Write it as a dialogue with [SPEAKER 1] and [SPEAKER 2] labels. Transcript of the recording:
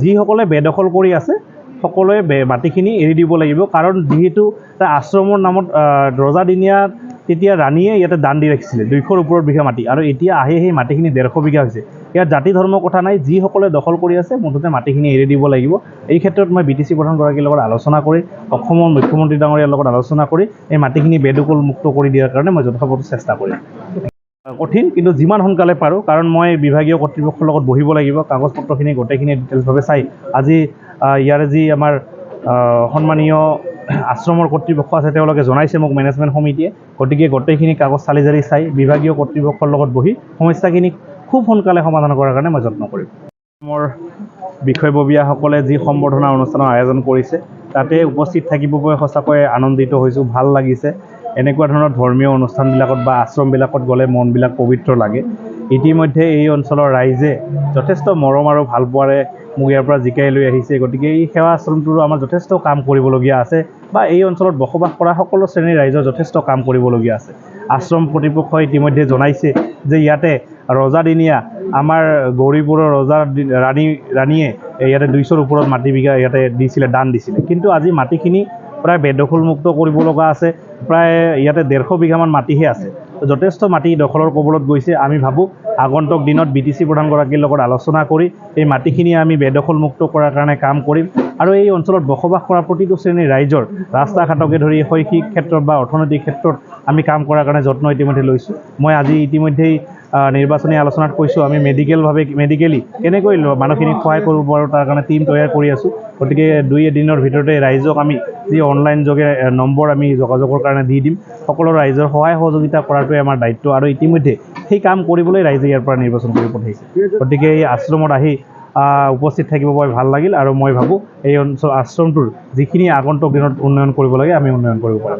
[SPEAKER 1] যিসকলে বেদখল কৰি আছে সকলোৱে মাটিখিনি এৰি দিব লাগিব, কাৰণ যিহেতু এটা আশ্ৰমৰ নামত ৰজাদিনীয়া তেতিয়া ৰাণীয়ে ইয়াতে দান দি ৰাখিছিলে 200ৰ ওপৰত বিঘা মাটি, আৰু এতিয়া আহি সেই মাটিখিনি 150 বিঘা হৈছে। ইয়াত জাতি ধৰ্মৰ কথা নাই, যিসকলে দখল কৰি আছে মুঠতে মাটিখিনি এৰি দিব লাগিব। এই ক্ষেত্ৰত মই BTC প্ৰধানগৰাকীৰ লগত আলোচনা কৰি, অসমৰ মুখ্যমন্ত্ৰী ডাঙৰীয়াৰ লগত আলোচনা কৰি এই মাটিখিনি বেদখল মুক্ত কৰি দিয়াৰ কাৰণে মই যথাযথ চেষ্টা কৰিম। কঠিন, কিন্তু যিমান সোনকালে পাৰোঁ, কাৰণ মই বিভাগীয় কৰ্তৃপক্ষৰ লগত বহিব লাগিব, কাগজ পত্ৰখিনি গোটেইখিনি ডিটেইলছভাৱে চাই। আজি ইয়াৰে যি আমাৰ সন্মানীয় আশ্ৰমৰ কৰ্তৃপক্ষ আছে তেওঁলোকে জনাইছে মোক মেনেজমেণ্ট সমিতিয়ে, গতিকে গোটেইখিনি কাগজ চালি জাৰি চাই বিভাগীয় কৰ্তৃপক্ষৰ লগত বহি সমস্যাখিনি খুব সোনকালে সমাধান কৰাৰ কাৰণে মই যত্ন কৰিম। অসমৰ বিষয়ববীয়াসকলে যি সম্বৰ্ধনা অনুষ্ঠানৰ আয়োজন কৰিছে তাতে উপস্থিত থাকিব পাই সঁচাকৈ আনন্দিত হৈছোঁ, ভাল লাগিছে। এনেকুৱা ধৰণৰ ধৰ্মীয় অনুষ্ঠানবিলাকত বা আশ্ৰমবিলাকত গ'লে মনবিলাক পবিত্ৰ লাগে। ইতিমধ্যে এই অঞ্চলৰ ৰাইজে যথেষ্ট মৰম আৰু ভালপোৱাৰে মোক ইয়াৰ পৰা জিকাই লৈ আহিছে, গতিকে এই সেৱা আশ্ৰমটোৰো আমাৰ যথেষ্ট কাম কৰিবলগীয়া আছে, বা এই অঞ্চলত বসবাস কৰা সকলো শ্ৰেণীৰ ৰাইজৰ যথেষ্ট কাম কৰিবলগীয়া আছে। আশ্ৰম কৰ্তৃপক্ষই ইতিমধ্যে জনাইছে যে ইয়াতে ৰজাদিনীয়া আমাৰ গৌৰীপুৰৰ ৰাণীয়ে ইয়াতে 200ৰ ওপৰত মাটি বিঘা ইয়াতে দিছিলে, দান দিছিলে, কিন্তু আজি মাটিখিনি প্ৰায় বেদখলমুক্ত কৰিব লগা আছে। প্ৰায় ইয়াতে 150 বিঘামান মাটিহে আছে, যথেষ্ট মাটি দখলৰ কবলত গৈছে। আমি ভাবোঁ আগন্তুক দিনত BTC প্ৰধানগৰাকীৰ লগত আলোচনা কৰি এই মাটিখিনি আমি বেদখলমুক্ত কৰাৰ কাৰণে কাম কৰিম, আৰু এই অঞ্চলত বসবাস কৰা প্ৰতিটো শ্ৰেণীৰ ৰাইজৰ ৰাস্তা ঘাটকে ধৰি শৈক্ষিক ক্ষেত্ৰত বা অৰ্থনৈতিক ক্ষেত্ৰত আমি কাম কৰাৰ কাৰণে যত্ন ইতিমধ্যে লৈছোঁ। মই আজি ইতিমধ্যেই নিৰ্বাচনী আলোচনাত কৈছোঁ আমি মেডিকেলি কেনেকৈ মানুহখিনিক সহায় কৰিব পাৰোঁ তাৰ কাৰণে টীম তৈয়াৰ কৰি আছোঁ। গতিকে 2 এদিনৰ ভিতৰতে ৰাইজক আমি যি অনলাইন যোগে নম্বৰ আমি যোগাযোগৰ কাৰণে দি দিম। সকলো ৰাইজৰ সহায় সহযোগিতা কৰাটোৱে আমাৰ দায়িত্ব, আৰু ইতিমধ্যে সেই কাম কৰিবলৈ ৰাইজে ইয়াৰ পৰা নিৰ্বাচন কৰি পঠাইছে। গতিকে এই আশ্ৰমত আহি উপস্থিত থাকিব পাই ভাল লাগিল, আৰু মই ভাবোঁ এই আশ্ৰমটোৰ যিখিনি আগন্তুক দিনত উন্নয়ন কৰিব লাগে আমি উন্নয়ন কৰিব পাৰিম।